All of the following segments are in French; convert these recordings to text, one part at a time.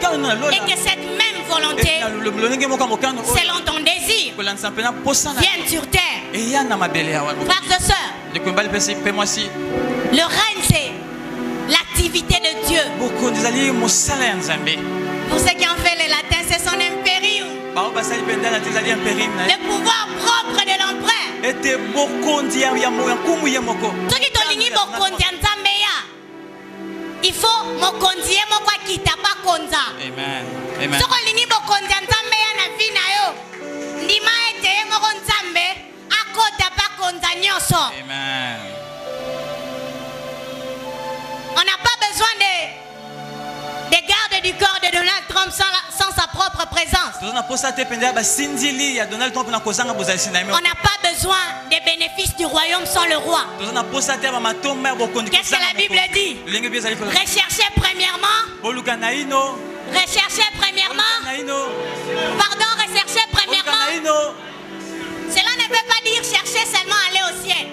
que cette même volonté, selon ton désir, vienne sur terre. Frères et sœurs, le règne, c'est l'activité de Dieu. Pour ceux qui ont fait les latins, c'est son impérium. Le pouvoir propre de l'empereur. Il faut mokonzi moko kita pa konza. Amen. Amen. Soko lingi bokonzi nzambe ya na vie na yo. Ndima ete moko nzambe akota pa konza nyoso. Amen. On n'a pas besoin des gardes du corps de Donald Trump sans sa propre présence. On n'a pas besoin des bénéfices du royaume sans le roi. Qu'est-ce que la Bible dit? Recherchez premièrement. Recherchez premièrement. Pardon, recherchez premièrement. Cela ne veut pas dire chercher seulement aller au ciel.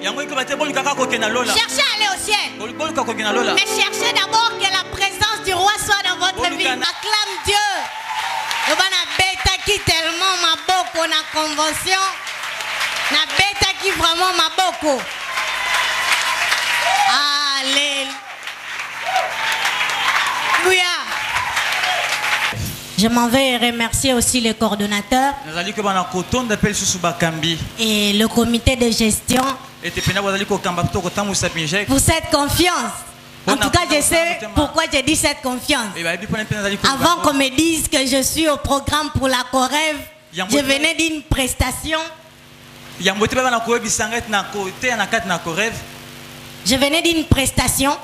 Cherchez à aller au ciel. Mais cherchez d'abord que la présence du roi soit dans votre vie. Acclame Dieu. On a bêta qui tellement ma boko na convention. Na bêta qui vraiment ma boko. Alléluia. Je m'en vais remercier aussi le coordonnateur et le comité de gestion pour cette confiance. En tout cas, je sais pourquoi j'ai dit cette confiance. Avant qu'on me dise que je suis au programme pour la Corève, je venais d'une prestation. Je venais d'une prestation.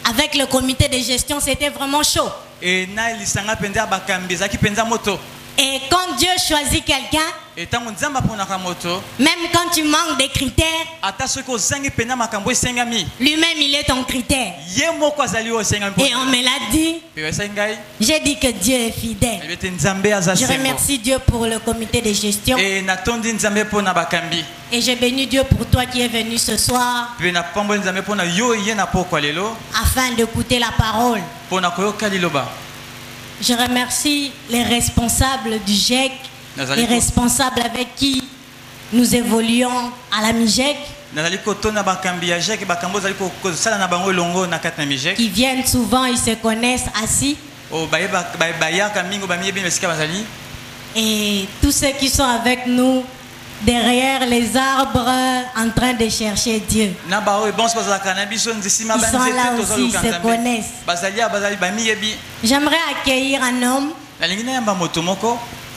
Avec le comité de gestion, c'était vraiment chaud. Et quand Dieu choisit quelqu'un, même quand tu manques des critères, lui-même il est ton critère. Et on me l'a dit. J'ai dit que Dieu est fidèle. Je remercie Dieu pour le comité de gestion. Et je bénis Dieu pour toi qui es venu ce soir afin d'écouter la parole. Je remercie les responsables du GEC, les responsables avec qui nous évoluons à la MIGEC, qui viennent souvent, ils se connaissent assis. Et tous ceux qui sont avec nous derrière les arbres en train de chercher Dieu. Ils sont là aussi, ils se connaissent. J'aimerais accueillir un homme.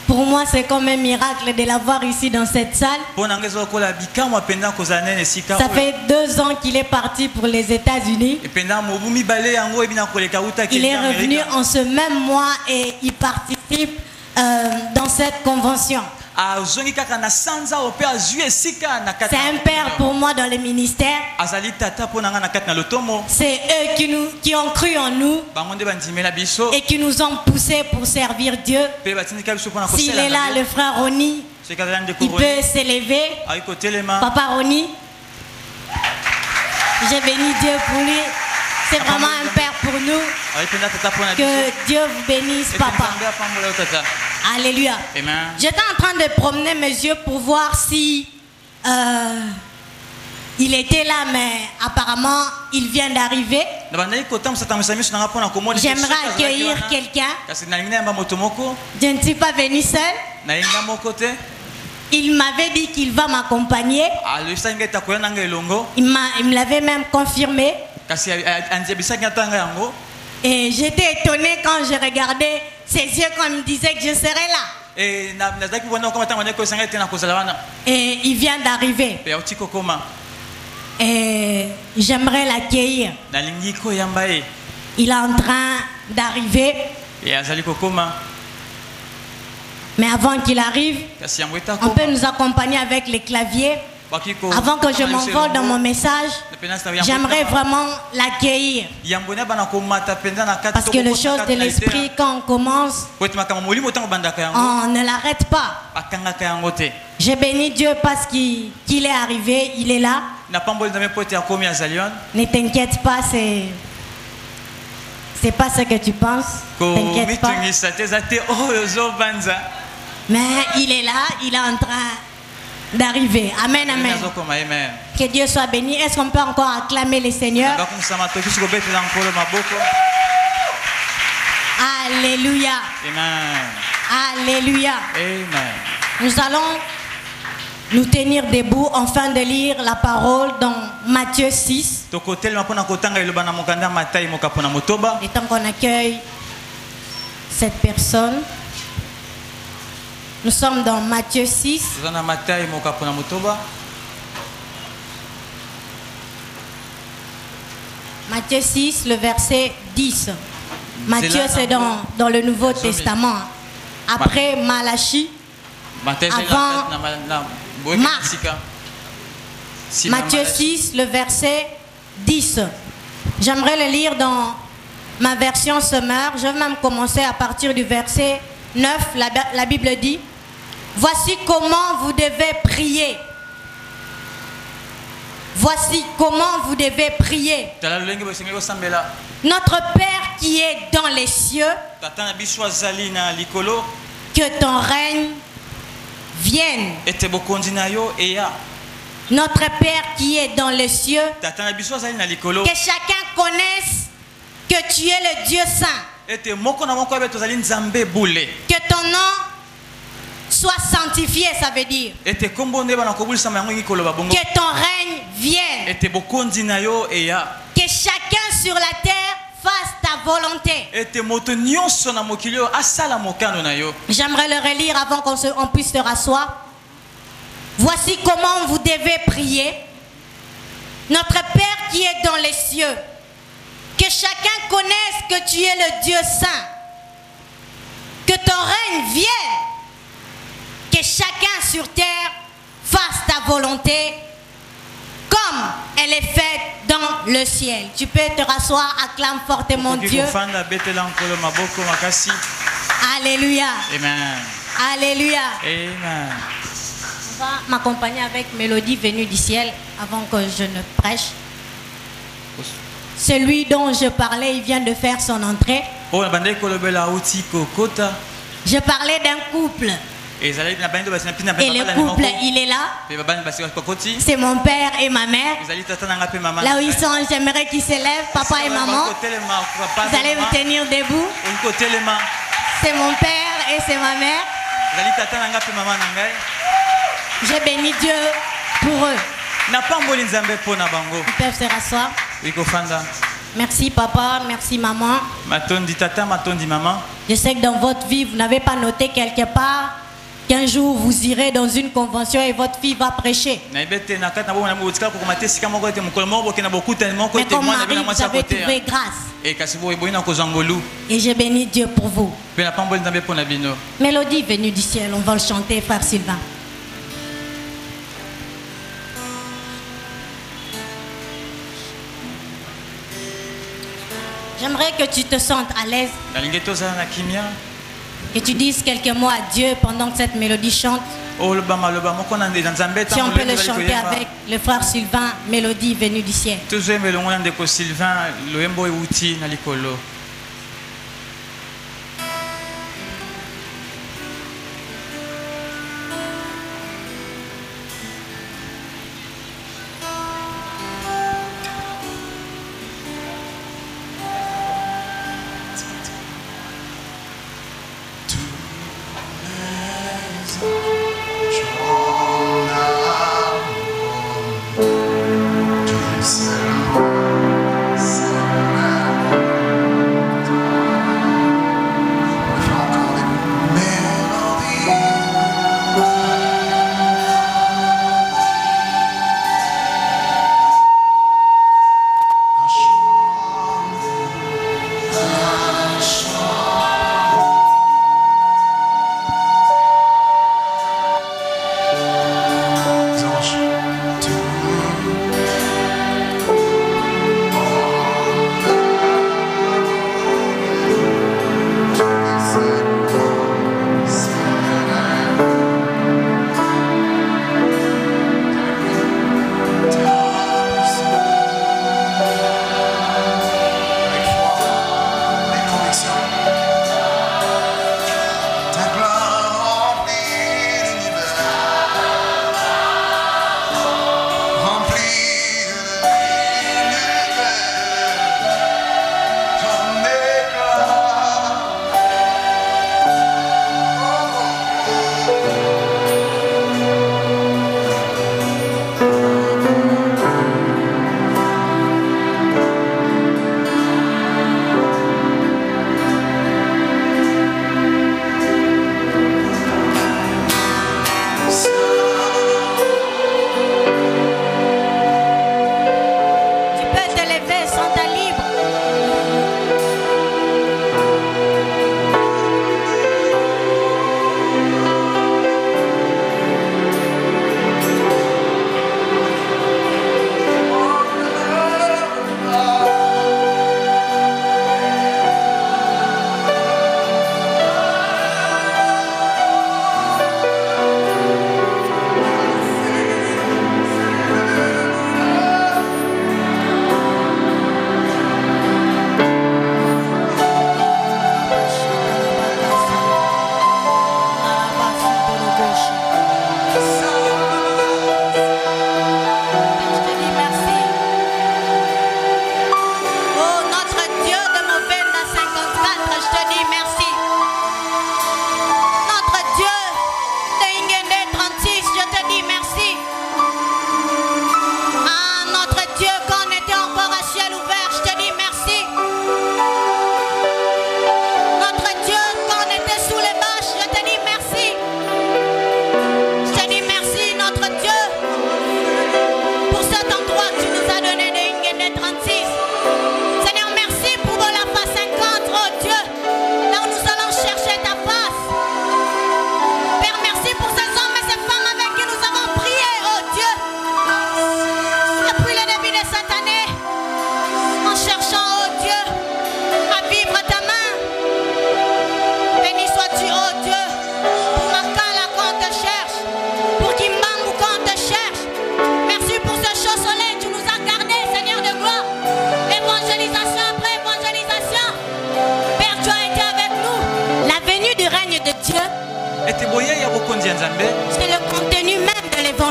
Pour moi, c'est comme un miracle de l'avoir ici dans cette salle. Ça fait 2 ans qu'il est parti pour les États-Unis. Il est revenu en ce même mois et il participe dans cette convention. C'est un père pour moi dans le ministère. C'est eux qui ont cru en nous et qui nous ont poussés pour servir Dieu. S'il est là, le frère Roni, il peut s'élever. Papa Roni, j'ai béni Dieu pour lui. C'est vraiment un père pour nous. Que Dieu vous bénisse, papa. Alléluia. J'étais en train de promener mes yeux pour voir si il était là, mais apparemment il vient d'arriver. J'aimerais accueillir quelqu'un. Je ne suis pas venu seul. Il m'avait dit qu'il va m'accompagner. Il me l'avait même confirmé. Et j'étais étonné quand je regardais ses yeux quand il me disait que je serais là. Et il vient d'arriver. Et j'aimerais l'accueillir. Il est en train d'arriver. Mais avant qu'il arrive, on peut nous accompagner avec les claviers. Avant que je m'envole dans mon message, j'aimerais vraiment l'accueillir. Parce que les choses de l'esprit, quand on commence, on ne l'arrête pas. Je bénis Dieu parce qu'il est arrivé, il est là. Ne t'inquiète pas, C'est pas ce que tu penses. T'inquiète pas. Mais il est là, il est en train d'arriver. Amen, amen. Que Dieu soit béni. Est-ce qu'on peut encore acclamer le Seigneur? Alléluia. Amen. Alléluia. Amen. Nous allons nous tenir debout afin de lire la parole dans Matthieu 6. Et tant qu'on accueille cette personne, nous sommes dans Matthieu 6. Matthieu 6, le verset 10. Matthieu, c'est dans le Nouveau Testament. Après Malachie, avant Marc. Matthieu 6, le verset 10. J'aimerais le lire dans ma version Semeur. Je vais même commencer à partir du verset 9. La Bible dit: voici comment vous devez prier. Voici comment vous devez prier. Notre Père qui est dans les cieux, que ton règne vienne. Notre Père qui est dans les cieux, que chacun connaisse que tu es le Dieu saint. Que ton nom soit sanctifié, ça veut dire. Que ton règne vienne. Que chacun sur la terre fasse ta volonté. J'aimerais le relire avant qu'on puisse se rasseoir. Voici comment vous devez prier. Notre Père qui est dans les cieux, que chacun connaisse que tu es le Dieu saint. Que ton règne vienne. Que chacun sur terre fasse ta volonté comme elle est faite dans le ciel. Tu peux te rasseoir, acclame fortement Dieu. Alléluia. Amen. Alléluia. Amen. On va m'accompagner avec Mélodie venue du ciel avant que je ne prêche. Celui dont je parlais, il vient de faire son entrée. Je parlais d'un couple. Et le couple, il est là. C'est mon père et ma mère. Là où ils sont, j'aimerais qu'ils s'élèvent, papa et maman. Vous allez vous tenir debout. C'est mon père et c'est ma mère. Je bénis Dieu pour eux. Ils peuvent se rasseoir. Merci papa, merci maman. Je sais que dans votre vie, vous n'avez pas noté quelque part qu'un jour vous irez dans une convention et votre fille va prêcher. Mais comme mari, vous avez trouvé grâce. Et je bénis Dieu pour vous. Mélodie venue du ciel, on va le chanter, frère Sylvain. J'aimerais que tu te sentes à l'aise. Que tu dises quelques mots à Dieu pendant que cette mélodie chante. Si on peut le chanter avec le frère Sylvain, Mélodie venue du ciel.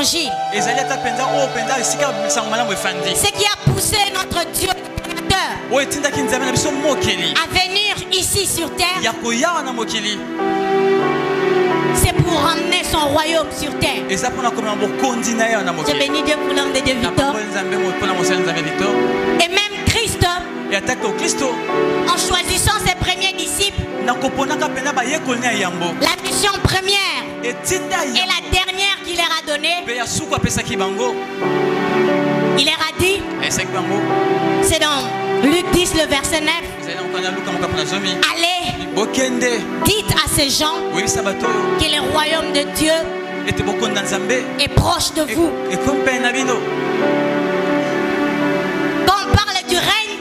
l'évangile. Ce qui a poussé notre Dieu à venir ici sur terre, c'est pour ramener son royaume sur terre. Je bénis Dieu pour l'homme de Dieu Victor. Et même Christ, en choisissant ses premiers disciples, la mission première et la dernière qu'il leur a donnée, il leur a dit, c'est dans Luc 10 le verset 9, allez, dites à ces gens que le royaume de Dieu est proche de vous. Quand on parle du règne,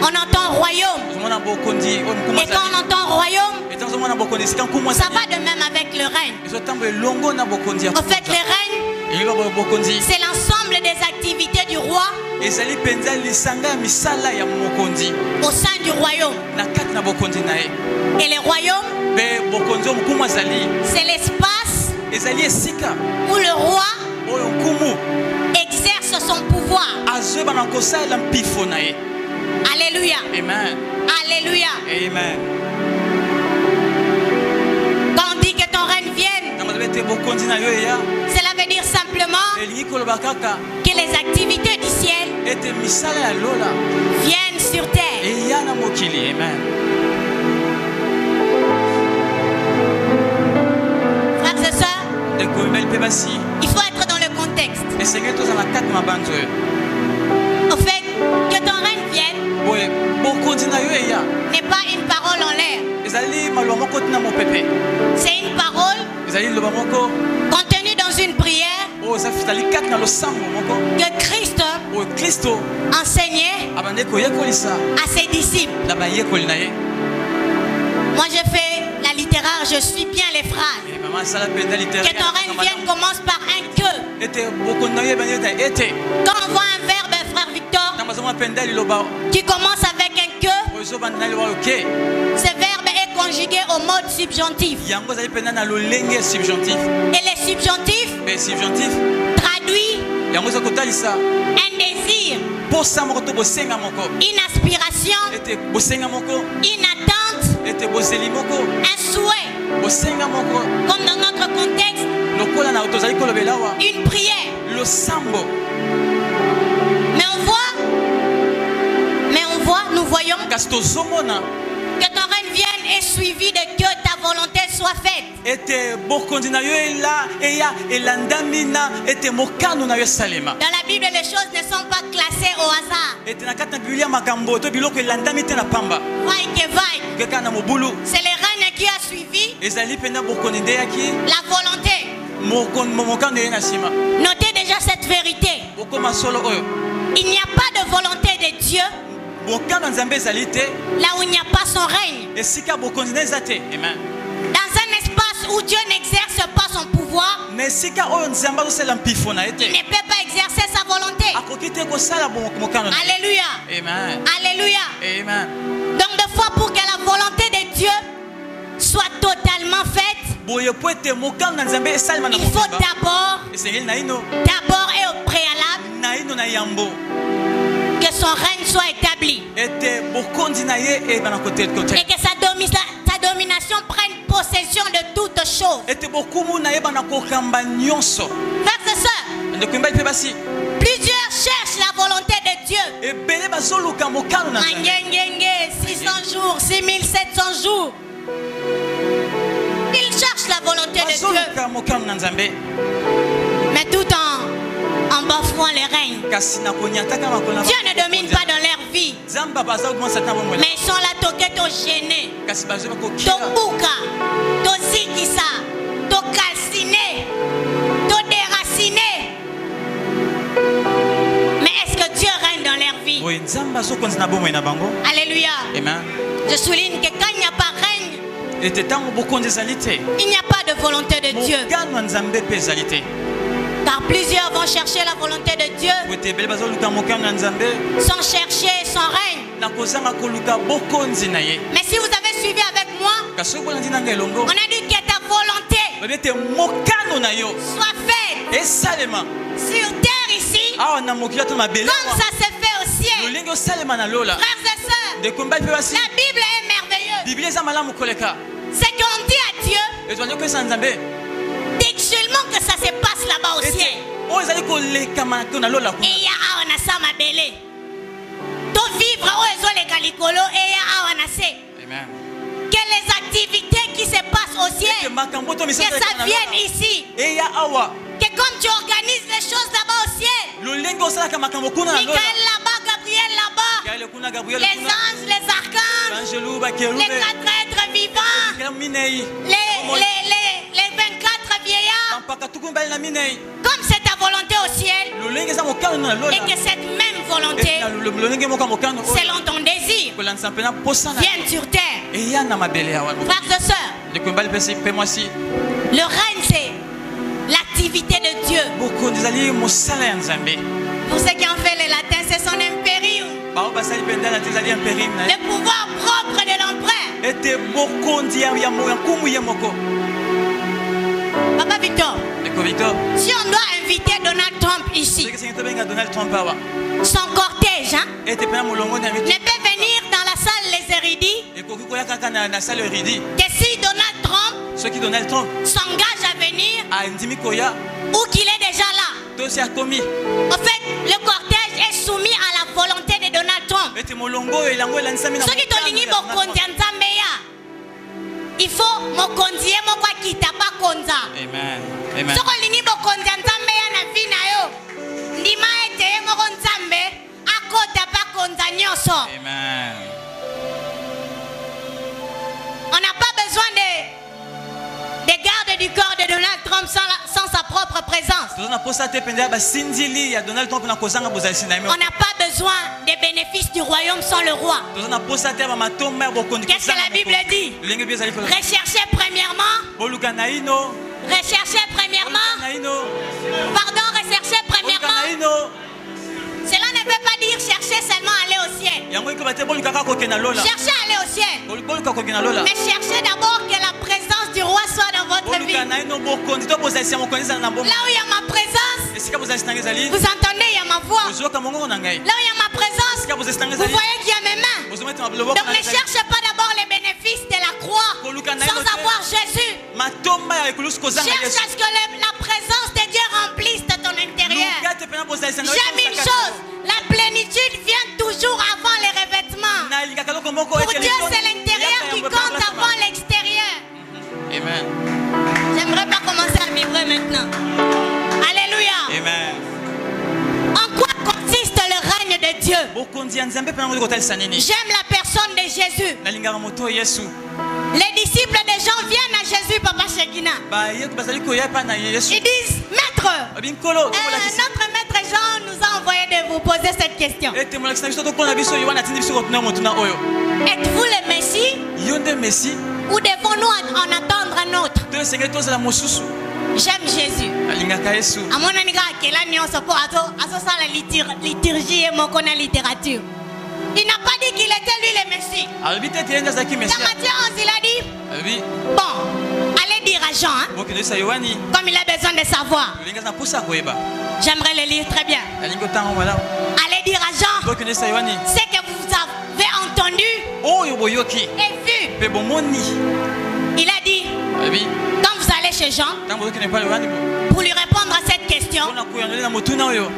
on entend royaume. Et quand on entend royaume, ça va de même avec le règne. En fait, le règne, c'est l'ensemble des activités du roi au sein du royaume. Et le royaume, c'est l'espace où le roi exerce son pouvoir. Alléluia. Amen. Alléluia. Amen. Quand on dit que ton règne vienne, cela veut dire simplement que les activités du ciel viennent sur terre. Amen. Frères et sœurs, il faut être dans le contexte. Au fait, que ton règne vienne n'est pas une parole en l'air. C'est une parole contenue dans une prière que Christ enseignait à ses disciples. Moi je fais la littéraire, je suis bien les phrases. Que ton règne vienne commence par un que. Quand on voit un verbe, frère Victor, qui commence avec un que, ce verbe est conjugué au mode subjonctif. Et les subjonctifs traduit un désir, une aspiration, une attente, un souhait. Comme dans notre contexte, une prière. Nous voyons que ton règne vienne est suivi de que ta volonté soit faite. Dans la Bible, les choses ne sont pas classées au hasard. C'est le règne qui a suivi la volonté. Notez déjà cette vérité. Il n'y a pas de volonté de Dieu là où il n'y a pas son règne. Dans un espace où Dieu n'exerce pas son pouvoir, il ne peut pas exercer sa volonté. Alléluia. Amen. Alléluia. Amen. Donc de fois pour que la volonté de Dieu soit totalement faite, il faut d'abord et au préalable que son règne soit établi et que sa domination prenne possession de toutes choses. Frères et sœurs, plusieurs cherchent la volonté de Dieu. 600 jours, 6700 jours. Ils cherchent la volonté de Dieu, mais tout en bafouant les règnes. Dieu ne domine pas dans leur vie, mais ils sont là, toqueto gênés, tobuka, tozikisa, tocalciné, todéraciné. Mais est-ce que Dieu règne dans leur vie? Alléluia. Amen. Je souligne que quand il n'y a pas règne, il n'y a pas de volonté de Dieu. Car plusieurs vont chercher la volonté de Dieu sans chercher son règne. Mais si vous avez suivi avec moi, on a dit que ta volonté soit faite sur terre ici, comme ça se fait au ciel. Frères et sœurs, la Bible est merveilleuse. C'est qu'on dit à Dieu textuellement que ça se passe là-bas au ciel. Et il y a un sama belé. To vivre au ezo le calicolo et il y a un assez. Que les activités qui se passent au ciel, que ça vienne ici. Que comme tu organises les choses là-bas au ciel, Michael là-bas, Gabriel là-bas, les anges, les archanges, les 4 êtres vivants, les 24 vieillards, comme c'est ta volonté au ciel, et que cette même volonté, selon ton désir, vienne sur terre. Frères et sœurs, le règne c'est l'activité de Dieu. Pour ceux qui ont fait le latin, c'est son impérium. Le pouvoir propre de l'empereur. Papa Victor, si on doit inviter Donald Trump ici, son cortège ne peut venir dans la salle les érudits que si Donald Trump s'engage à venir ou qu'il est déjà là. En fait, le cortège est soumis à la volonté de Donald Trump. Ceux qui ont ligné il faut mokonzie moko kita pa konza. Amen. Amen. Soko lingi mokonzi nzambe ya na vie na yo. Ndima ete moko nzambe akota pa konza nyoso. Amen. On n'a pas besoin des gardes du corps de Donald Trump sans sa propre présence. On n'a pas besoin des bénéfices du royaume sans le roi. Qu'est-ce que la Bible dit? Recherchez premièrement. Recherchez premièrement. Pardon, recherchez premièrement. Cela ne veut pas dire chercher seulement aller au ciel. Cherchez à aller au ciel. Mais cherchez d'abord que la présence du roi soit dans votre vie. Là où il y a ma présence, vous entendez, il y a ma voix. Là où il y a ma présence, vous voyez qu'il y a mes mains. Donc ne cherchez pas d'abord les bénéfices de la croix sans avoir Jésus. Cherche à ce que la présence de Dieu remplisse ton intérieur. J'aime une chose, la plénitude vient toujours avant les revêtements. Pour Dieu, c'est l'intérieur qui compte avant l'extérieur. Amen. J'aimerais pas commencer à vivre maintenant. Alléluia. Amen. En quoi consiste le règne de Dieu? J'aime la personne de Jésus. Les disciples des gens viennent à Jésus, Papa Shekina. Ils disent, Maître, notre maître Jean nous a envoyé de vous poser cette question. Êtes-vous le Messie? Ou devons-nous en attendre un autre? J'aime Jésus. Il n'a pas dit qu'il était lui le Messie. Dans Matthieu 11, il a dit, bon, allez dire à Jean, comme il a besoin de savoir. J'aimerais le lire très bien. Allez dire à Jean, ce que vous avez entendu et vu. Il a dit, quand vous allez chez Jean, pour lui répondre à cette question,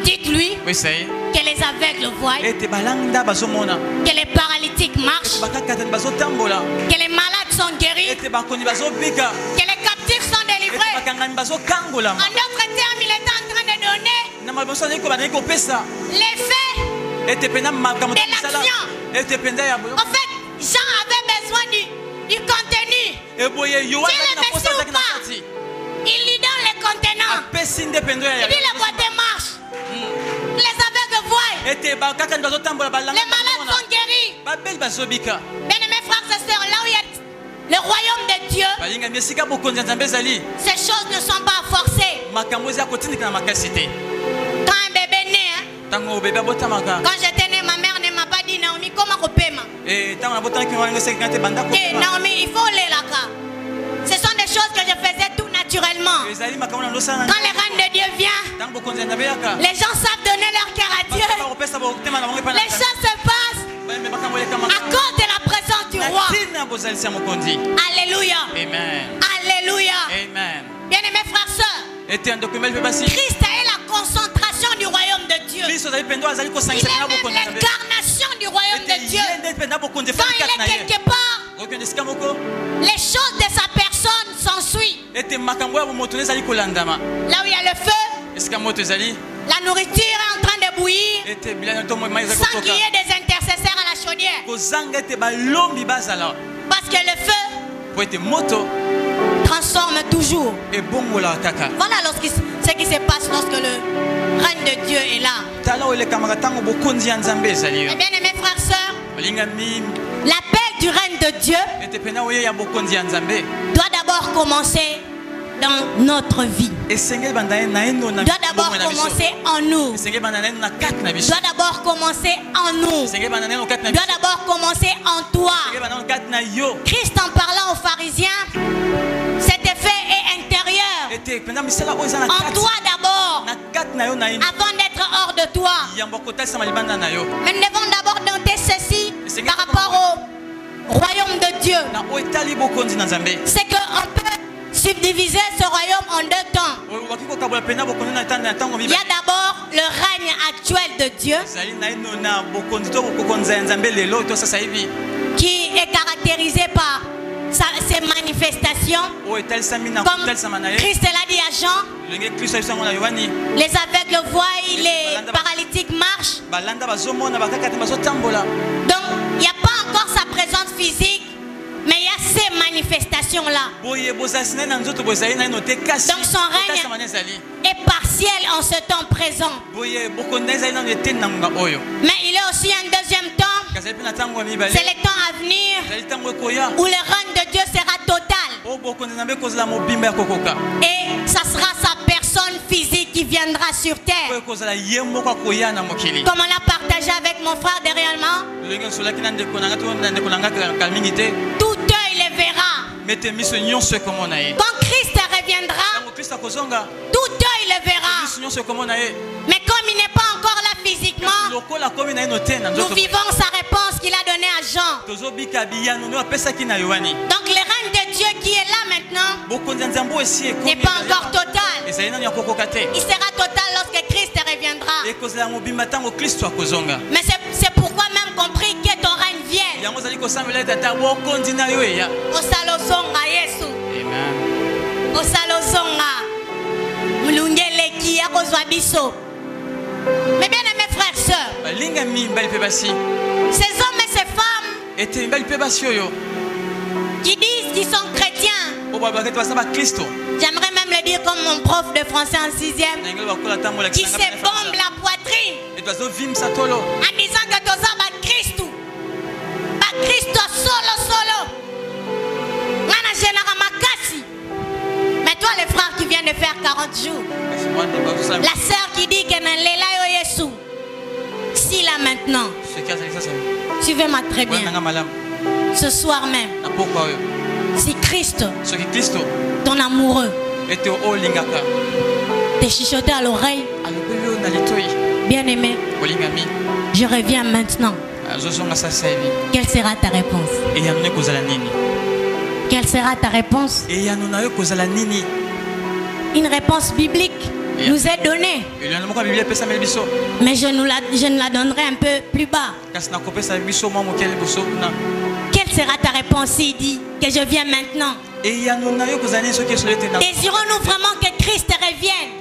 dites-lui que les aveugles voient, que les paralytiques marchent, que les malades sont guéris, que les captifs sont délivrés. En d'autres termes, il est en train de donner l'effet de l'action. En fait, Jean avait besoin du contenu. Tu es le Messie ou pas? Il lui donne le contenant. Il dit le boîtier marche. Les aveugles voient. Les malades sont guéris. Bien-aimés frères et sœurs, là où il y a le royaume de Dieu, ces choses ne sont pas forcées. Quand un bébé naît, quand j'étais né, ma mère ne m'a pas dit Naomi, comment on peut Naomi, il faut aller là-bas. Ce sont des choses que je faisais tout naturellement. naturellement. Quand le règne de Dieu vient, les gens savent donner leur cœur à Dieu. Les choses se passent à cause de la présence du roi. Alléluia. Amen. Alléluia. Amen. Bien-aimés frères et sœurs, Christ est la concentration du royaume de Dieu. Il est même l'incarnation du royaume de Dieu. Quand il est quelque part, les choses de sa personne s'ensuivent. Là où il y a le feu, la nourriture est en train de bouillir, sans qu'il y ait des intercesseurs à la chaudière. Parce que le feu transforme toujours. Voilà ce qui se passe lorsque le règne de Dieu est là. Et bien aimés frères et sœurs, l'appel du règne de Dieu doit d'abord commencer dans notre vie. Doit d'abord commencer en nous. Doit d'abord commencer en nous. Doit d'abord commencer en toi. Christ en parlant aux pharisiens, cet effet est intérieur. En toi d'abord, avant d'être hors de toi. Mais nous devons d'abord noter ceci par rapport au royaume de Dieu. C'est qu'on peut subdiviser ce royaume en deux temps. Il y a d'abord le règne actuel de Dieu qui est caractérisé par ses manifestations, comme Christ l'a dit à Jean. Les aveugles voient, les paralytiques marchent. Donc il n'y a pas encore sa présence physique, mais il y a ces manifestations-là. Donc son règne est partiel en ce temps présent. Mais il est aussi un deuxième temps. C'est le temps à venir où le règne de Dieu sera total. Et ça sera sa personne physique qui viendra sur terre. Comme on l'a partagé avec mon frère derrière moi. Tout œil le verra. Quand Christ reviendra, tout œil le verra. Mais comme il n'est pas encore là physiquement, nous vivons sa réponse qu'il a donnée à Jean. Donc le règne de Dieu qui est là maintenant n'est pas encore total. Il sera total lorsque Christ reviendra. Mais c'est pourquoi même compris que ton règne vienne. Osalozonga Yesu. Osalozonga mulungeleki yakozwa biso. Mais bien aimés frères et sœurs, ces hommes et ces femmes qui disent qu'ils sont chrétiens, j'aimerais même le dire comme mon prof de français en 6e, qui se bombe la poitrine en disant que tu as Christ. Christ solo. Mais toi le frère qui vient de faire 40 jours, la sœur qui dit que si là maintenant, suivez-moi très bien, ce soir même, si Christ, ton amoureux, te chuchotait à l'oreille, bien aimé, je reviens maintenant, quelle sera ta réponse? Quelle sera ta réponse? Une réponse biblique nous est donnée. Mais je ne la donnerai un peu plus bas. Quelle sera ta réponse s'il dit que je viens maintenant? Désirons-nous vraiment que Christ revienne?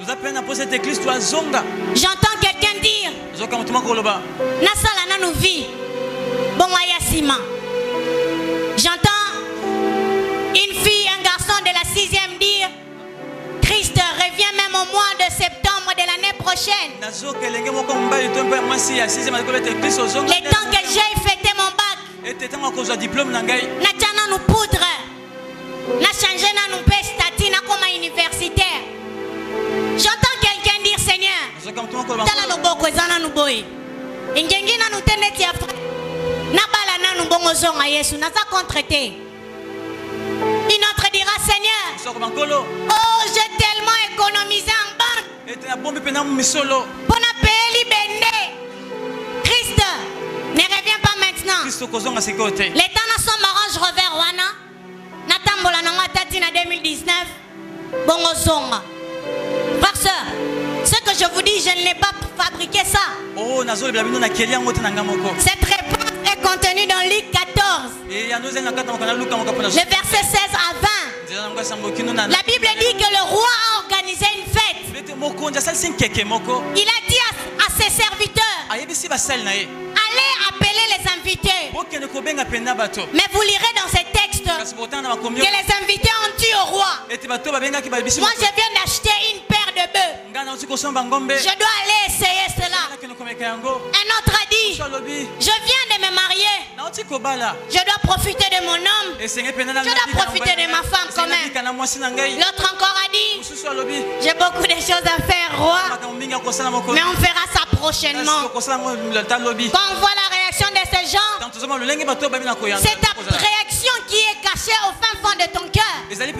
J'entends quelqu'un dire Nasala nanu vi Bongayasima. J'entends une fille, un garçon de la 6e dire Christ revient même au mois de septembre de l'année prochaine. Les temps que j'ai fêté mon bac, Natana nous poudre, n'a changé nous paie statut comme universitaire. J'entends quelqu'un dire Seigneur, tala no boko ezana nous boy. Ingengi na nous teneti après. Na bala na nous bongo zonga Yesu, na za contreté. Une autre dira dira Seigneur, oh j'ai tellement économisé en banque pour ne payer l'ibende. Christ ne revient pas maintenant. Les temps sont m'arrange revers wana. Natambola nanga tati na 2019. Bongo zonga. Frère sœur, ce que je vous dis, je ne l'ai pas fabriqué ça. Cette réponse est contenue dans Luc 14. Le verset 16 à 20. La Bible dit que le roi a organisé une fête. Il a dit à ses serviteurs, allez appeler les invités. Mais vous lirez dans ces textes que les invités ont dit au roi, moi je viens d'acheter une paire de bœufs. Je dois aller essayer cela. Un autre a dit, je viens de me marier. Je dois profiter de mon homme. Je dois profiter de ma femme quand même. L'autre encore a dit, j'ai beaucoup de choses à faire, roi. Mais on fera ça prochainement. Quand on voit la réaction de ces gens, c'est ta réaction qui est cachée au fin fond de ton cœur. C'est que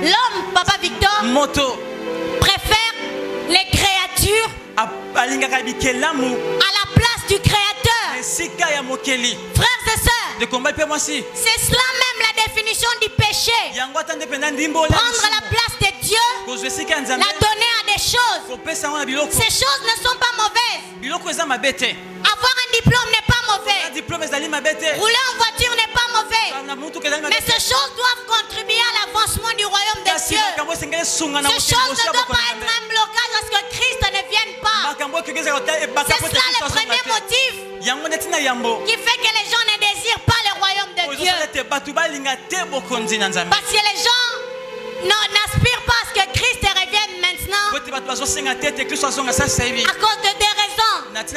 l'homme, Papa Victor, préfère les créatures à la place du Créateur. Frères et sœurs, c'est cela même la définition du péché. Prendre la place de Dieu, la donner à des choses. Ces choses ne sont pas mauvaises. Avoir un diplôme n'est pas mauvais. Rouler en voiture n'est pas mauvais. Mais ces choses doivent contribuer à l'avancement du royaume de Dieu. Ces choses ne doivent pas être un blocage à ce que Christ ne vienne pas. C'est cela le premier motif qui fait que les gens ne désirent pas le royaume de Dieu. Parce que les gens n'aspirent pas à ce que Christ revienne maintenant à cause de deux raisons. Parce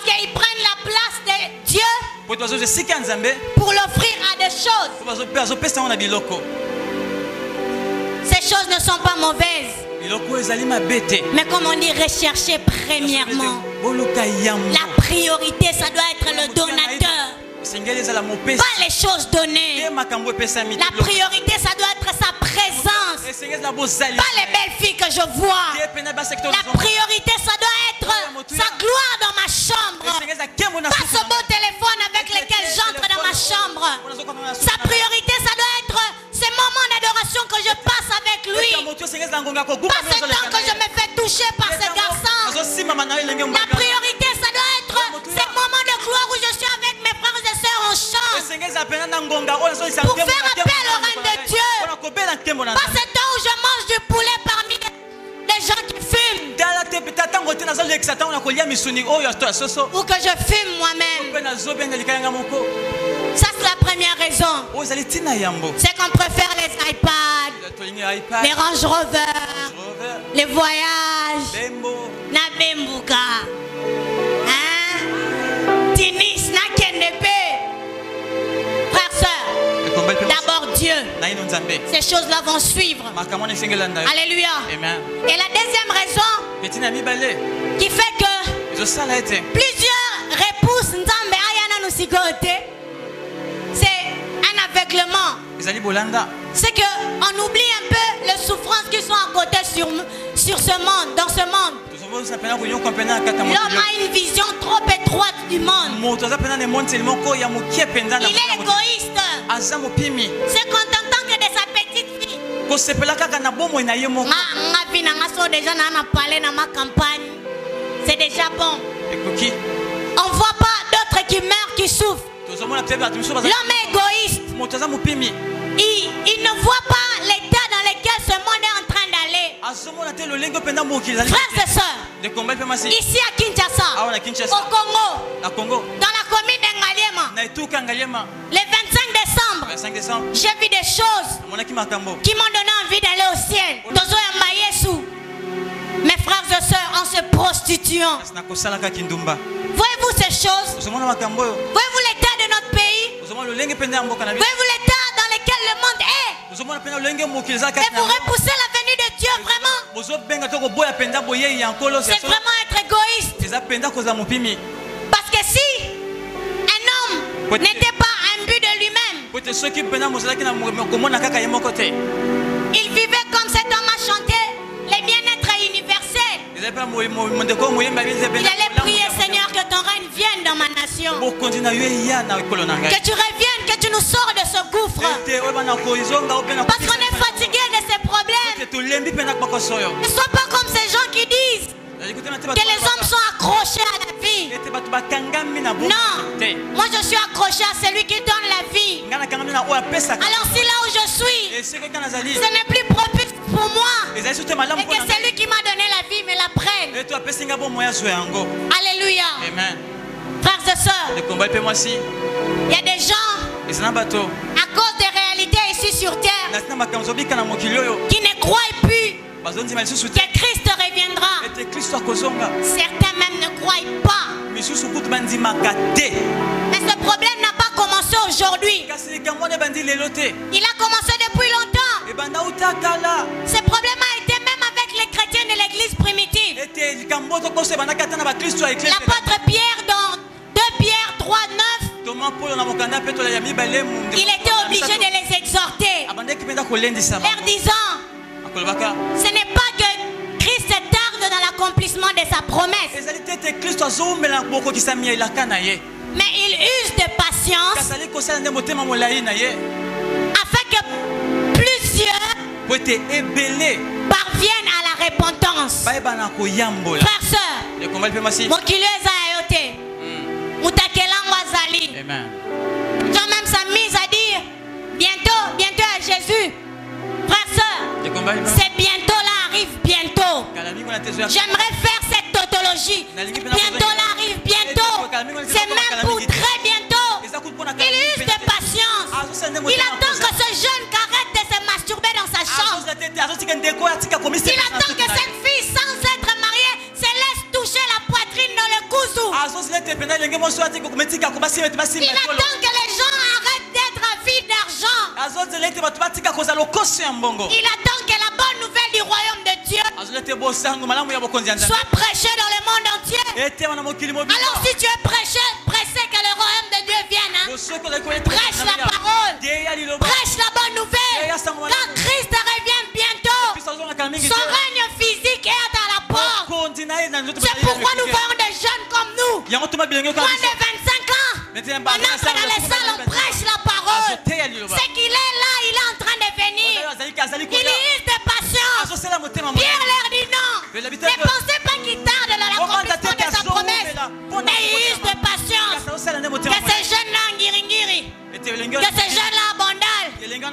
qu'ils prennent la place de Dieu pour l'offrir à des choses. Ces choses ne sont pas mauvaises. Mais comme on dit, rechercher premièrement. La priorité, ça doit être le donateur. Pas les choses données. La priorité, ça doit être sa présence. Pas les belles filles que je vois. La priorité, ça doit être sa gloire dans ma chambre. Pas ce beau téléphone avec lequel j'entre dans ma chambre. Sa priorité, ça doit être ces moments d'adoration que je passe avec lui. Pas ce temps que je me fais toucher par ce garçon. La priorité, ça doit être ces moments de gloire où je suis avec mes frères et sœurs en chant. Pour faire appel au règne de Dieu. Pas ce temps où je mange du poulet parmi les gens qui fument. Ou que je fume moi-même. Ça c'est la première raison. C'est qu'on préfère les iPads, les Range Rover, les voyages, na Bembuka, Tinis, na Kendepe. Frères, sœurs, d'abord Dieu. Ces choses-là vont suivre. Alléluia. Amen. Et la deuxième raison qui fait que plusieurs repoussent Nzambe ayana nusigote, c'est un aveuglement. C'est qu'on oublie un peu les souffrances qui sont à côté sur ce monde, dans ce monde. L'homme a une vision trop étroite du monde. Il est égoïste. C'est contentant que de sa petite fille. C'est déjà bon. On ne voit pas d'autres qui meurent, qui souffrent. L'homme est égoïste. Il ne voit pas l'état dans lequel ce monde est en train d'aller. Frères et sœurs, ici à Kinshasa, au Congo, dans la commune d'Engaliema, le 25 décembre, j'ai vu des choses qui m'ont donné envie d'aller au ciel. Mes frères et sœurs, en se prostituant. Voyez-vous ces choses? Voyez-vous l'état de notre pays? Voyez-vous l'état dans lequel le monde est? Et vous repoussez la venue de Dieu vraiment? C'est vraiment être égoïste. Parce que si un homme n'était pas imbu de lui-même, Il vivait comme cet homme a chanté les bien-être universels. Il allait prier, Seigneur, que ton règne vienne dans ma nation. Que tu reviennes, que tu nous sors de ce gouffre. Parce qu'on est fatigué de ces problèmes. Ne sois pas comme ces gens qui disent que les hommes sont accrochés à la vie. Non, moi je suis accroché à celui qui donne la vie. Alors si là où je suis, ce n'est plus propice pour moi, et que celui qui m'a donné la vie me la prenne. Alléluia. Amen. Frères et sœurs, il y a des gens, à cause des réalités ici sur terre, qui ne croient plus que Christ reviendra. Certains même ne croient pas. Mais ce problème n'a pas commencé aujourd'hui. Il a commencé depuis longtemps. Ce problème a été même avec les chrétiens de l'église primitive. L'apôtre Pierre dans 2 Pierre 3, 9, il était obligé de les exhorter, leur disant, ce n'est pas que Christ tarde dans l'accomplissement de sa promesse, mais il use de patience afin que plusieurs parviennent à la repentance. Frères, sœurs, toi-même ça mise à dire bientôt à Jésus. Frères, sœurs, c'est bientôt là, arrive bientôt. J'aimerais faire cette tautologie. Bientôt là, arrive bientôt. C'est même pour très bientôt. Il use de patience. Il attend que ce jeune arrête de se masturber dans sa chambre. Il attend que cette fille, sans être mariée, se laisse toucher la poitrine dans le cousou. Il attend que les gens arrêtent d'être avides d'argent. Il attend que la bonne nouvelle du royaume de Dieu soit prêchée dans le monde entier. Alors si tu es pressé que le royaume de Dieu vienne, prêche la parole, prêche la bonne nouvelle. Quand Christ revient bientôt, son règne physique est à la porte. C'est pourquoi nous voyons des jeunes comme nous, moins de 25 ans, on entre dans les salles, on prêche la parole. C'est qu'il est là, il est en train de venir. Il use de patience. Pierre leur dit non. Ne pensez pas qu'il tarde dans l'accomplissement de sa promesse, mais il use de patience. Que ces jeunes-là en guiringiri, que ces jeunes-là en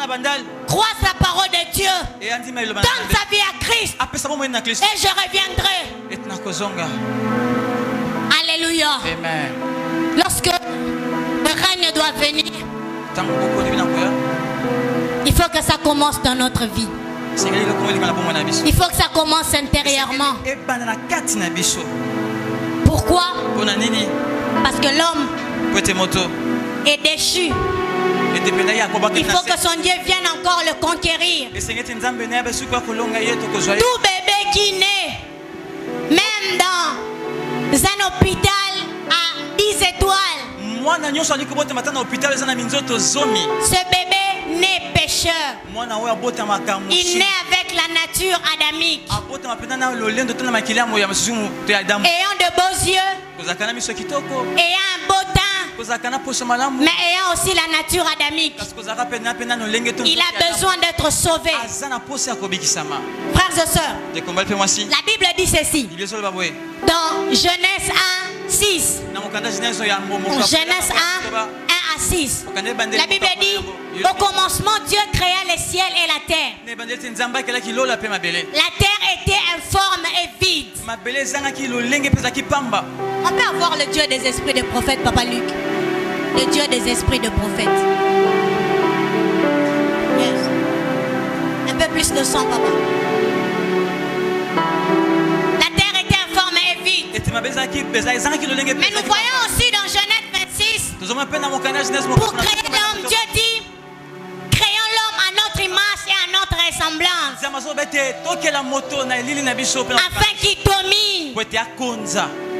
bandal croissent la parole de Dieu, donne sa vie à Christ, et je reviendrai. Alléluia. Amen. Lorsque le règne doit venir, il faut que ça commence dans notre vie. Il faut que ça commence intérieurement. Pourquoi? Parce que l'homme est déchu. Il faut que son Dieu vienne encore le conquérir. Tout bébé qui naît, même dans un hôpital à 10 étoiles, ce bébé naît pécheur. Il naît avec la nature adamique, ayant de beaux yeux, ayant un beau teint, mais ayant aussi la nature adamique. Il a besoin d'être sauvé. Frères et sœurs, la Bible dit ceci dans Genèse 1, 6. Genèse 1 à 6. La Bible dit, au commencement Dieu créa les ciels et la terre. La terre était informe et vide. On peut avoir le Dieu des esprits de prophètes, Papa Luc. Le Dieu des esprits de prophètes. Yes. Un peu plus de sang, papa. La terre était informe et vide. Mais nous voyons aussi dans Genèse 26, pour créer l'homme, Dieu dit, créons l'homme à notre image et à notre ressemblance, afin qu'il domine.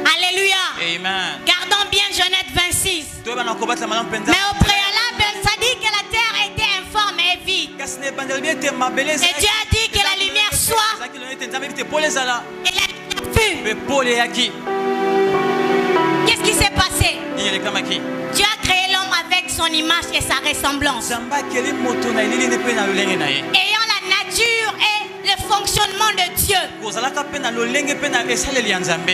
Alléluia. Amen. Gardons bien Genèse 26. Mais au préalable, ça dit dit que la terre était informe et vide. Et Dieu a dit que la lumière soit. Et la lumière fut. Qu'est-ce qui s'est passé? Dieu a créé l'homme avec son image et sa ressemblance. Ayant la nature et le fonctionnement de Dieu.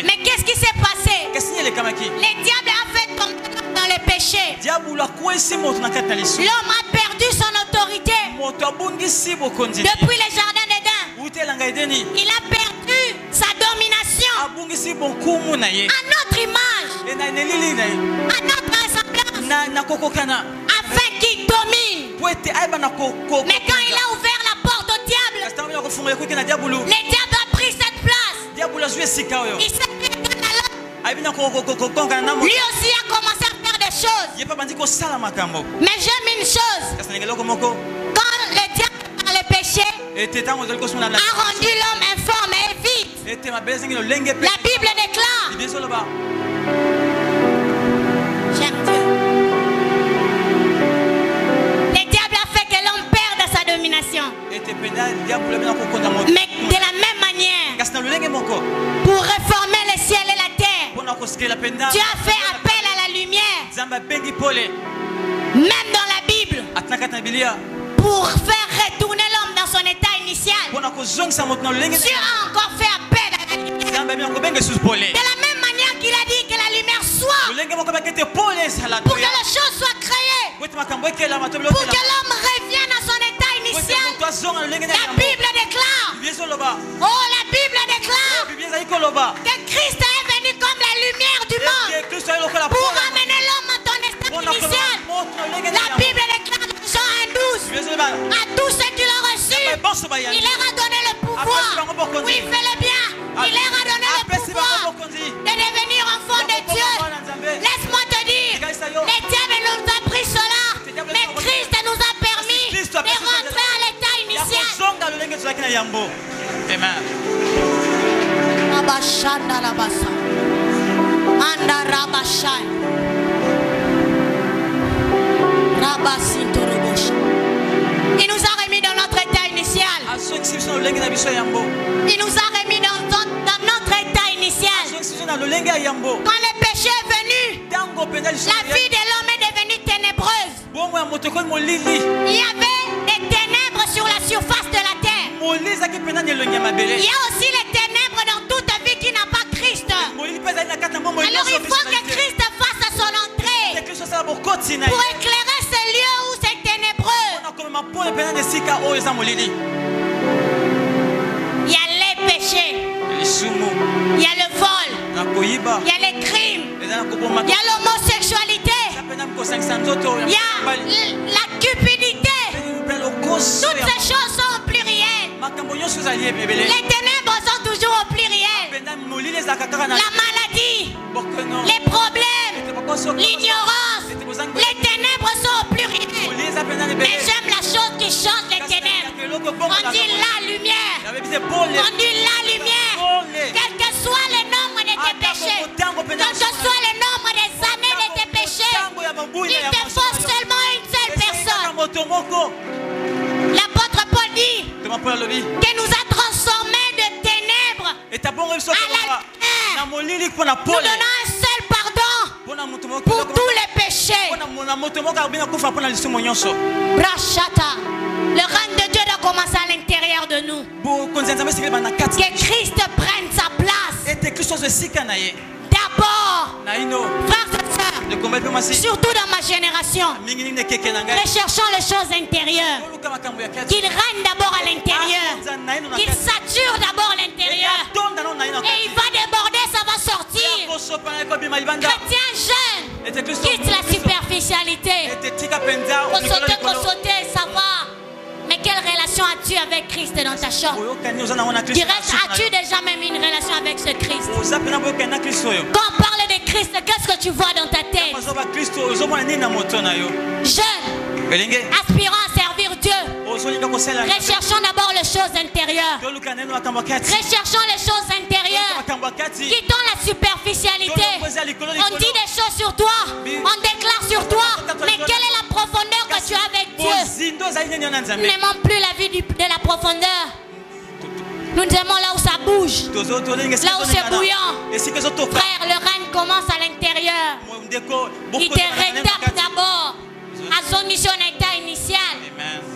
Mais qu'est-ce qui s'est passé? Le diable a fait tomber dans le péché. L'homme a perdu son autorité. Depuis le jardin d'Éden, il a perdu sa domination. À notre image, à notre ressemblance, afin qu'il domine. Mais quand il a ouvert la porte au diable, le diable a pris cette place. Il s'est mis lui aussi a commencé à faire des choses. Mais j'aime une chose. Quand le diable par le péché a rendu l'homme informe et vide, la Bible déclare, j'aime Dieu, le diable a fait que l'homme perde sa domination. Mais de la même manière, pour réformer le ciel et la terre, Dieu a fait appel à la lumière. Même dans la Bible, pour faire retourner l'homme dans son état initial, Dieu a encore fait appel à la lumière. De la même manière qu'il a dit que la lumière soit, pour que les choses soient créées, pour que l'homme revienne à son état initial. La Bible déclare, oh la Bible déclare que Christ est venu comme la lumière du monde pour amener l'homme à son état initial. La Bible déclare dans Jean 1:12, à tous ceux qui l'ont reçu, il leur a donné le pouvoir. Oui, il fait le bien. Il leur a donné le pouvoir de devenir enfants de Dieu. Laisse-moi te dire, le diable nous a pris cela, mais Christ nous a permis de rentrer à l'état initial. Amen. Il nous a remis dans notre état initial. Il nous a remis dans notre état initial. Quand le péché est venu, la vie de l'homme est devenue ténébreuse. Il y avait des ténèbres sur la surface de la terre. Il y a aussi les ténèbres dans toute vie qui n'a pas Christ. Alors il faut que Christ fasse son entrée pour éclairer ce lieu où c'est ténébreux. Il y a les péchés, il y a le vol, il y a les crimes, il y a l'homosexualité, il y a la cupidité. Toutes ces choses sont au pluriel. Les ténèbres sont toujours au pluriel. La maladie, les problèmes, l'ignorance, les ténèbres sont au pluriel. Mais j'aime la chose qui change les ténèbres. On dit la lumière. On dit la lumière. Quel que soit le nombre de tes péchés, quel que soit le nombre des années de tes péchés, il te faut seulement une seule personne. L'apôtre Paul dit qu'il nous a transformés de ténèbres à la lumière. Nous donnons un seul pardon pour tous les péchés. Brachata. Le règne de Dieu doit commencer à l'intérieur de nous. Que Christ prenne sa place. D'abord, frères et sœurs, surtout dans ma génération, recherchons les choses intérieures. Qu'il règne d'abord à l'intérieur. Qu'il sature d'abord l'intérieur. Et il va déborder, ça va sortir. Chrétien jeune, quitte la superficialité. Faut sauter, savoir. Mais quelle relation as-tu avec Christ dans ta chambre? As-tu déjà même une relation avec ce Christ? Quand on parle de Christ, qu'est-ce que tu vois dans ta tête? Jeune, aspirant à servir Dieu, recherchons d'abord les choses intérieures. Recherchons les choses intérieures. Quittons la superficialité. On dit des choses sur toi, on déclare sur toi, mais quelle est la profondeur que tu as avec Dieu. Nous n'aimons plus la vie de la profondeur. Nous aimons là où ça bouge, là où c'est bouillant. Frère, le règne commence à l'intérieur. Il te rétablit d'abord à son mission état initial.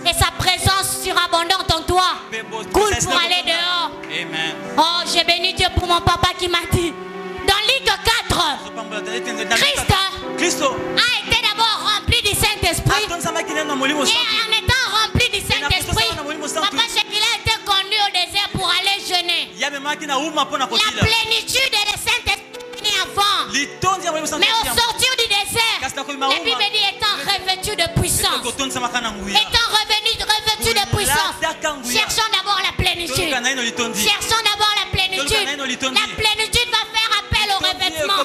Et sa présence surabondante en toi coule pour aller dehors. Oh, j'ai béni Dieu pour mon papa qui m'a dit, dans Luc 4, Christ a été d'abord rempli du Saint-Esprit. Et en étant rempli du Saint-Esprit, papa Shekila a été conduit au désert pour aller jeûner. La plénitude de Saint-Esprit avant. Mais au sortir du désert, la Bible dit étant revêtu de puissance. Étant revêtu de puissance. Cherchons d'abord la plénitude. Cherchons d'abord la plénitude. La plénitude va faire appel au revêtement. La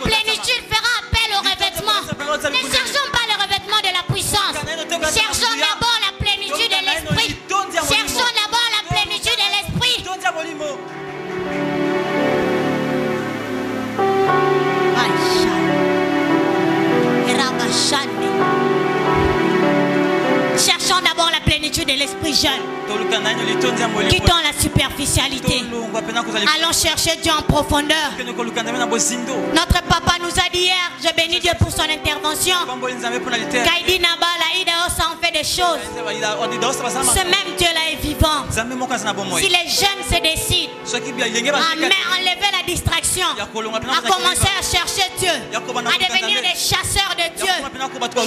plénitude fera appel au revêtement. Ne cherchons pas le revêtement de la puissance. Cherchons d'abord la plénitude de l'esprit. Cherchons d'abord la plénitude de l'esprit. Cherchons d'abord la plénitude de l'esprit jeune. Quittons la superficialité. Allons chercher Dieu en profondeur. Notre papa nous a dit hier, je bénis Dieu pour son intervention. Kaidi Nabala, Idaosa en fait des choses. Ce même Dieu-là est vivant. Si les jeunes se décident à enlever la distraction, à commencer à chercher Dieu, à devenir des chasseurs de Dieu,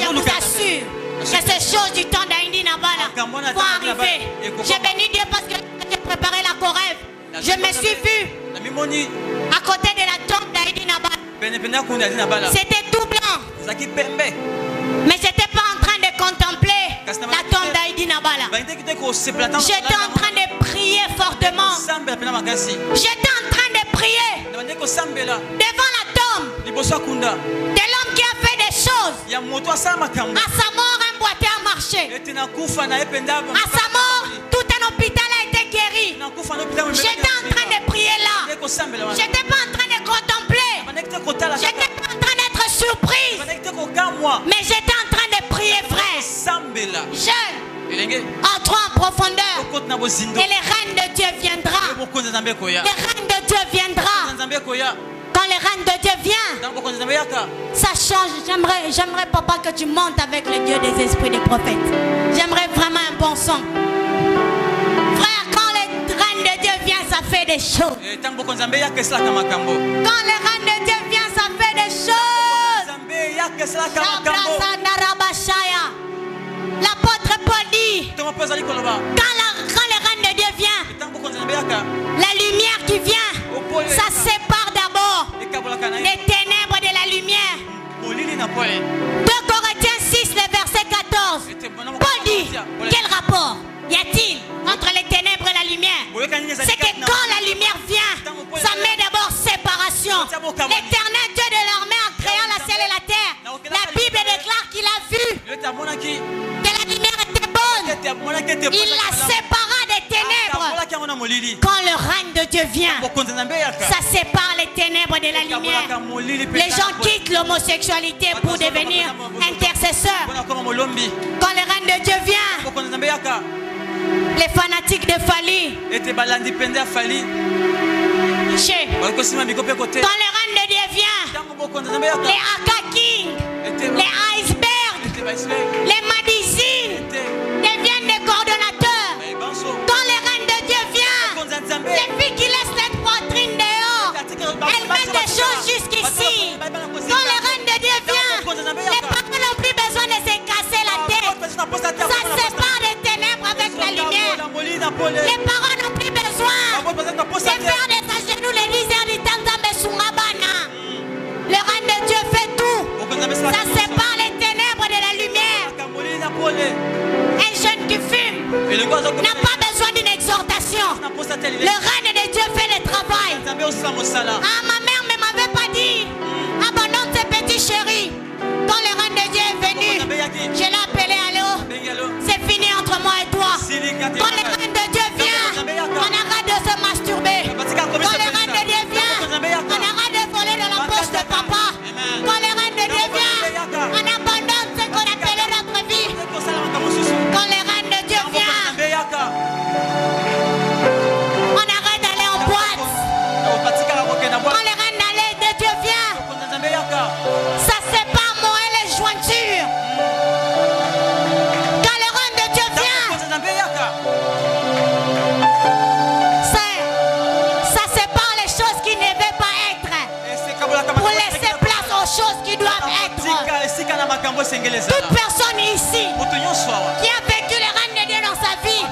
je vous assure que ces choses du temps d'Aïdi Nabala vont arriver. J'ai béni Dieu parce que j'ai préparé la Corève. Je me suis vu à côté de la tombe d'Aïdi Nabala. C'était tout blanc. Mais je n'étais pas en train de contempler la tombe d'Aïdi Nabala. J'étais en train de prier fortement. J'étais en train de prier devant la tombe de l'homme qui a fait des choses. À sa mort, un boîtier a marché. À sa mort, tout un hôpital a été guéri. J'étais en train de prier là. Je n'étais pas en train de contempler. Je n'étais pas en train d'être surprise. Mais j'étais en train de prier vrai. Jeune, entrons en profondeur. Et le règne de Dieu viendra. Le règne de Dieu viendra. Quand le règne de Dieu vient, ça change. J'aimerais papa que tu montes avec le Dieu des esprits des prophètes. J'aimerais vraiment un bon son. Frère, quand le règne de Dieu vient, ça fait des choses. Quand le règne de Dieu vient, ça fait des choses. L'apôtre Paul dit, quand le règne de Dieu vient, la lumière qui vient, ça sépare d'abord les ténèbres de la lumière. 2 Corinthiens 6, le verset 14. Paul dit, quel rapport y a-t-il entre les ténèbres et la lumière? C'est que quand la lumière vient, ça met d'abord séparation. L'éternel Dieu de l'armée en créant la ciel et la terre, la Bible déclare qu'il a vu que la lumière était bonne. Il la sépara des ténèbres. Quand le règne de Dieu vient, ça sépare les ténèbres de la lumière. Les gens quittent l'homosexualité pour devenir intercesseurs. Quand le règne de Dieu vient, les fanatiques de Fali, quand le règne de Dieu vient, les Aka King, les icebergs, les Madizines deviennent des coordonnateurs. Quand le règne de Dieu vient, les filles qui laissent les poitrines dehors, elles mettent des choses jusqu'ici. Quand le règne de Dieu vient, les parents n'ont plus besoin de se casser la tête. Ça sépare les ténèbres avec la lumière. Les parents n'ont plus besoin de faire des genoux les 10 heures du temps dans Besungabana. Le règne de Dieu fait tout. Ça sépare les ténèbres de la lumière. Un jeune qui fume n'a pas besoin d'une exhortation. Le règne de Dieu fait le travail. Ah, ma mère ne m'avait pas dit abandonne tes petits chéris. Quand le règne de Dieu est venu, je l'ai appelé à l'eau. C'est fini entre moi et toi. Quand le règne de Dieu vient, on arrête de se masturber. Quand le règne de Dieu vient, on arrête de voler dans la poche de papa. Quand le règne de Dieu vient, on abandonne ce qu'on appelait Toute personne ici qui a vécu le règne de Dieu dans sa vie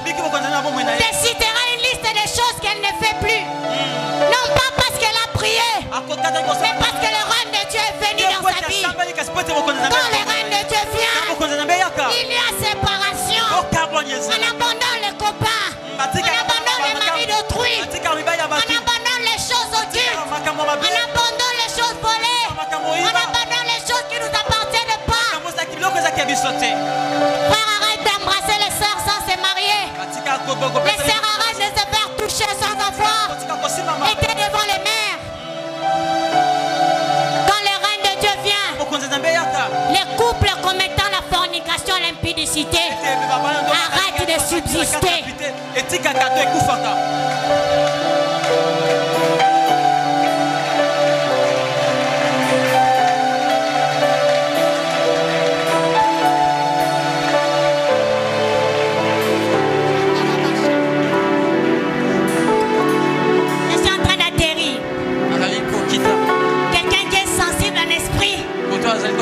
décidera une liste de choses qu'elle ne fait plus. Non pas parce qu'elle a prié, mais parce que le règne de Dieu est venu dans sa vie. Quand le règne de Dieu vient, il y a séparation. On abandonne les copains, on abandonne les maris d'autrui, on abandonne les choses occultes, on abandonne les choses volées, on abandonne les choses qui ne nous appartiennent pas. Frère, arrête d'embrasser les sœurs sans se marier. Les sœurs arrêtent de se faire toucher sans avoir été devant les mères. Quand le règne de Dieu vient, les couples commettant la fornication, l'impudicité arrêtent de subsister.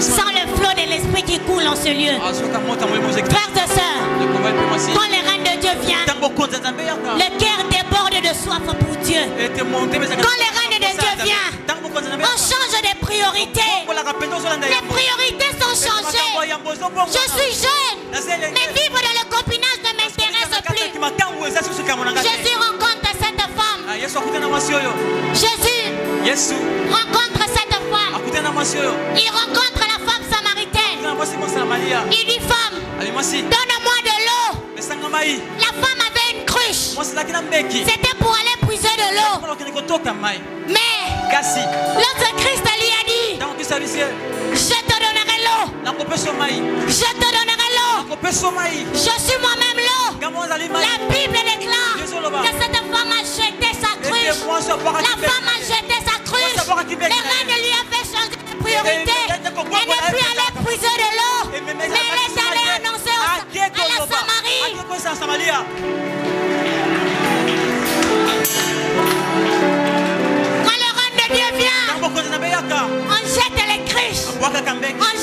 Sans le flot de l'esprit qui coule en ce lieu. Frères et sœurs, quand le règne de Dieu vient, le cœur déborde de soif pour Dieu. Quand le règne de Dieu vient, on change de priorité. Les priorités sont changées. Je suis jeune, mais vivre dans le copinage ne m'intéresse plus. Jésus rencontre cette femme. Jésus rencontre cette femme. Il rencontre la femme samaritaine. Il dit, femme, donne-moi de l'eau. La femme avait une cruche. C'était pour aller puiser de l'eau. Mais l'autre Christ lui a dit, je te donnerai l'eau. Je te donnerai l'eau. Je suis moi-même l'eau. La Bible déclare que cette femme a jeté sa cruche. La femme a jeté sa cruche. Le règne lui a fait changer de priorité. Elle n'est plus allée puiser de l'eau, mais elle est allée annoncer à la Samarie. Quand le règne de Dieu vient, on jette les cruches, on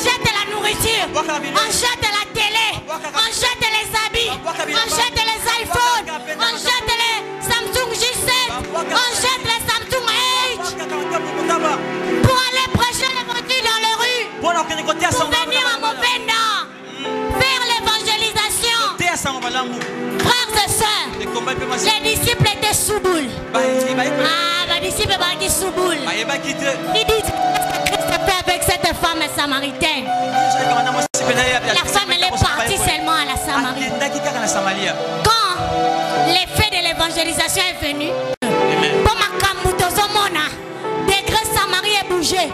jette la nourriture, on jette la télé, on jette les habits, on jette les iPhones, on jette les Samsung J7, on jette les Samsung H pour aller prêcher l'évangile dans les rues, pour venir à Mopenda, faire l'évangélisation. Frères et sœurs, les disciples étaient sous boule. Les disciples étaient sous boule. Ils disent, Christ fait avec cette femme samaritaine. La femme, elle est partie seulement à la Samarie. Quand l'effet de l'évangélisation est venu, degré Samarie est bougé.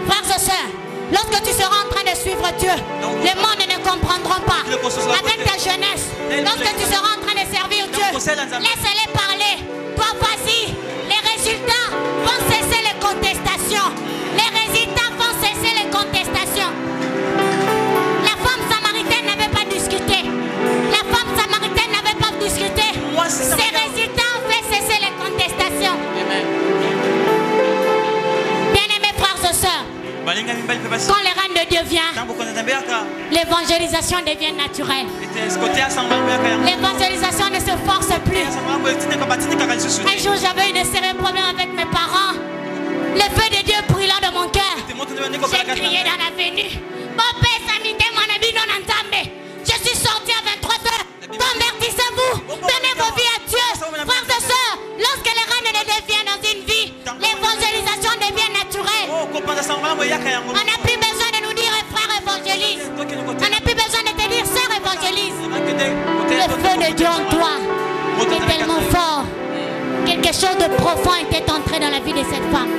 Frères et sœurs, lorsque tu seras en train de suivre Dieu, le monde ne comprendra pas. Avec ta jeunesse, lorsque tu seras en train de servir Dieu, laisse-les parler. Toi, vas-y. Les résultats vont cesser les contestations. Les résultats vont cesser les contestations. La femme samaritaine n'avait pas discuté. La femme samaritaine n'avait pas discuté. Ces résultats ont fait cesser les contestations. Bien-aimés frères et sœurs, quand le règne de Dieu vient, l'évangélisation devient naturelle. L'évangélisation ne se force plus. Un jour, j'avais eu de sérieux problèmes avec mes parents. Le feu de Dieu brûlant dans mon cœur. J'ai crié dans l'avenue. Je suis sorti à 23h. Convertissez-vous. Donnez vos vies à Dieu. Frères et sœurs, lorsque le règne de Dieu vient dans une vie, l'évangélisation devient naturelle. On n'a plus besoin de nous dire frère évangéliste. On n'a plus besoin de te dire sœur évangéliste. Le feu de Dieu en toi est tellement fort. Quelque chose de profond était entré dans la vie de cette femme.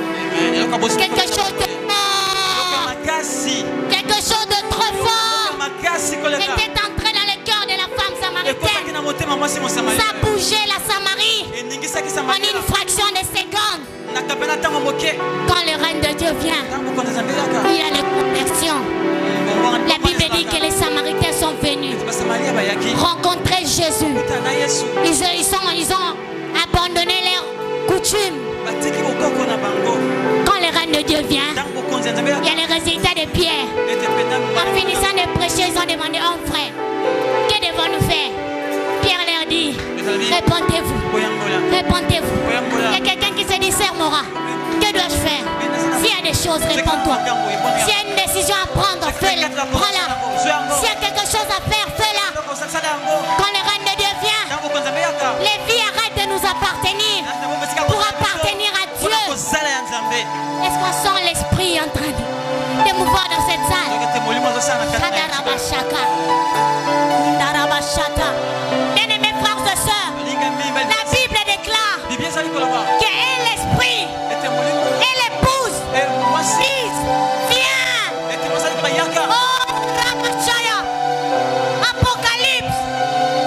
Quelque chose de fort. Quelque chose de trop fort était entré dans le cœur de la femme samaritaine. Ça a bougé la Samarie en une fraction de seconde. Quand le règne de Dieu vient, il y a les conversions. La Bible dit que les Samaritains sont venus rencontrer Jésus. Ils ont abandonné leurs coutumes. Quand le règne de Dieu vient, il y a les résultats de Pierre. En finissant de prêcher, ils ont demandé à un frère, que devons-nous faire? Pierre leur dit, répondez-vous. Répondez-vous. Il y a quelqu'un qui se dit, Sœur Mora, que dois-je faire? S'il y a des choses, réponds-toi. S'il y a une décision à prendre, fais-la. Prends-la. S'il y a quelque chose à faire, fais-la. Quand le règne de Dieu vient, les vies arrêtent de nous appartenir pour appartenir à Dieu. Est-ce qu'on sent l'esprit en train de mouvoir dans cette salle? Bien-aimés frères et sœurs, la Bible déclare que l'esprit et l'épouse disent viens. Oh, Ramachaya, Apocalypse,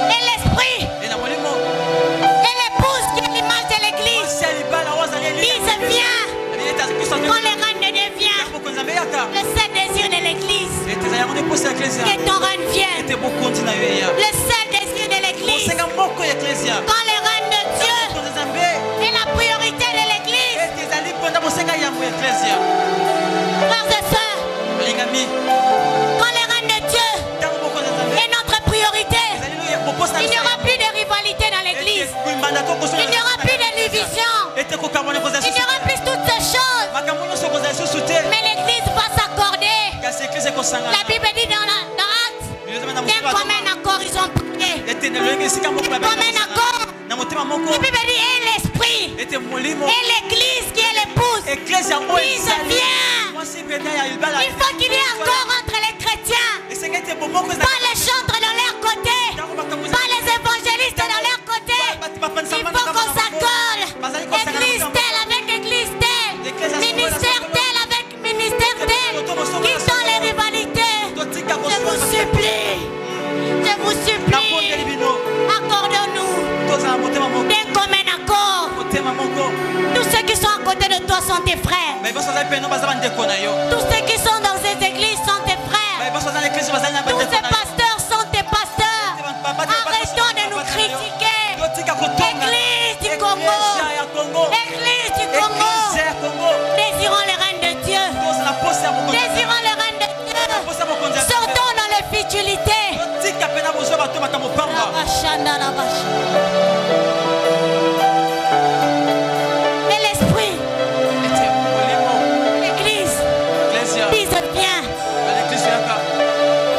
et l'esprit et l'épouse qui est l'image de l'église disent viens. Quand le règne de Dieu vient, le seul désir de l'église, que ton règne vienne. Le seul désir de l'église, quand le règne de Dieu est la priorité de l'église. Frères et sœurs, quand le règne de Dieu est notre priorité, il n'y aura plus de rivalité dans l'église. Il n'y aura plus de division. Il n'y aura plus toutes ces choses. Mais l'église va s'accorder. La Bible dit dans Actes, d'un commun accord ils ont prié. D'un commun accord. La Bible dit et l'esprit et l'église qui est l'épouse disent viens. Il faut qu'il y ait accord entre les chrétiens. Pas les chantres de leur côté, pas les évangélistes de leur côté. Il faut qu'on s'accorde. Église telle avec église telle, ministère tel avec ministère tel. Qui sont les rivalités? Je vous supplie, accordons-nous d'un commun accord. Tous ceux qui sont à côté de toi sont tes frères. Tous ceux qui sont dans ces églises sont tes frères. Tous ces pasteurs sont tes pasteurs. Arrêtons de nous critiquer. Église du Congo, Église du Congo, désirons le règne de Dieu. Désirons le règne de Dieu. Sortons dans les futilités. Et l'esprit, l'église disent viens.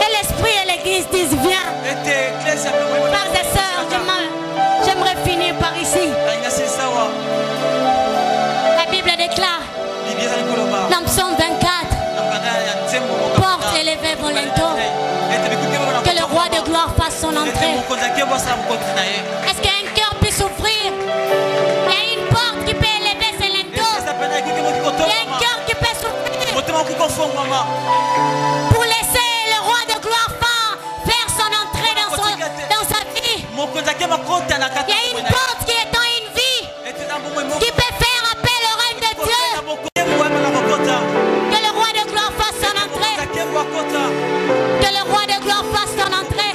Et l'esprit et l'église disent viens. Frères et sœurs, j'aimerais finir par ici. La Bible déclare dans Psaume 24, porte élevée volontaire, que le roi de gloire fasse son entrée. Est-ce qu'un cœur peut s'ouvrir? Il y a une porte qui peut élever ses lenteaux. Il y a un cœur qui peut s'ouvrir pour laisser le roi de gloire faire son entrée dans sa vie. Il y a une porte qui est dans une vie qui peut faire appel au règne de Dieu. Que le roi de gloire fasse son entrée. Que le roi de gloire fasse son entrée.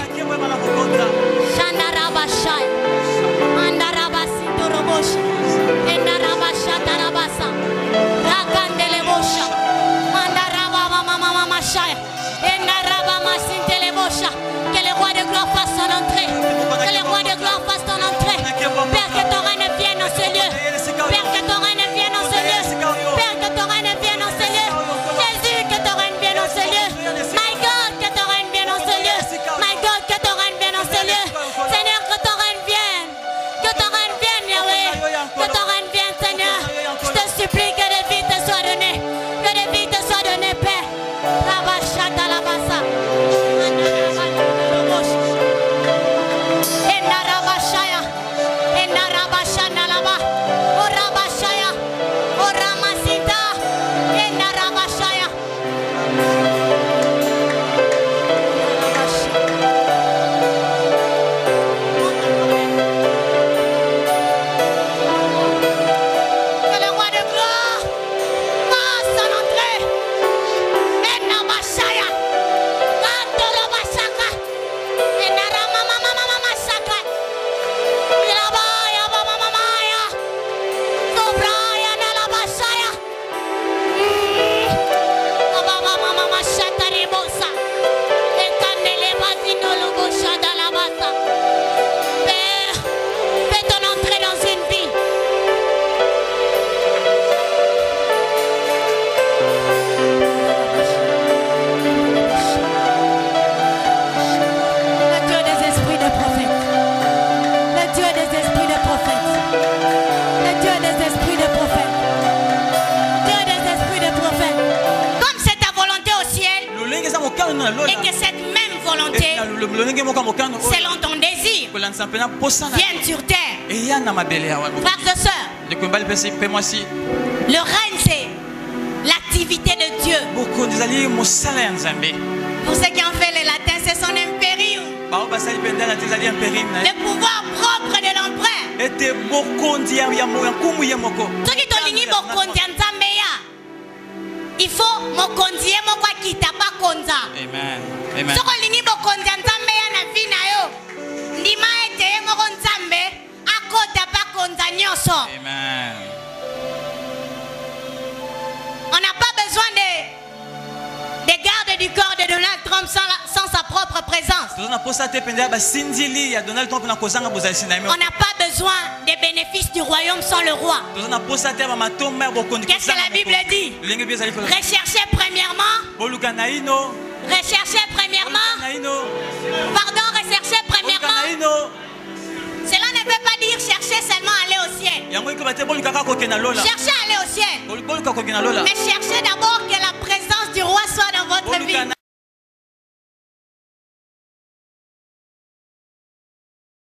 Shandarabashai. Et que cette même volonté, selon ton désir, vienne sur terre. Frères et sœurs, le règne, c'est l'activité de Dieu. Pour ceux qui ont fait les latins, c'est son impérium. Le pouvoir propre de l'empereur. Il faut mokonzi moko kita pa konza. Amen. Amen. Soko lingi bokonzi nzambe ya na vie na yo. Ndima ete moko nzambe akota pa konza nyoso. Amen. On n'a pas besoin des gardes du corps de Donald Trump sans sa propre présence. On n'a pas besoin des bénéfices du royaume sans le roi. Qu'est-ce que la Bible dit? Recherchez premièrement. Recherchez premièrement. Pardon, recherchez premièrement. Cela ne veut pas dire chercher seulement aller au ciel. Cherchez à aller au ciel. Mais cherchez d'abord que la présence du roi soit dans votre vie.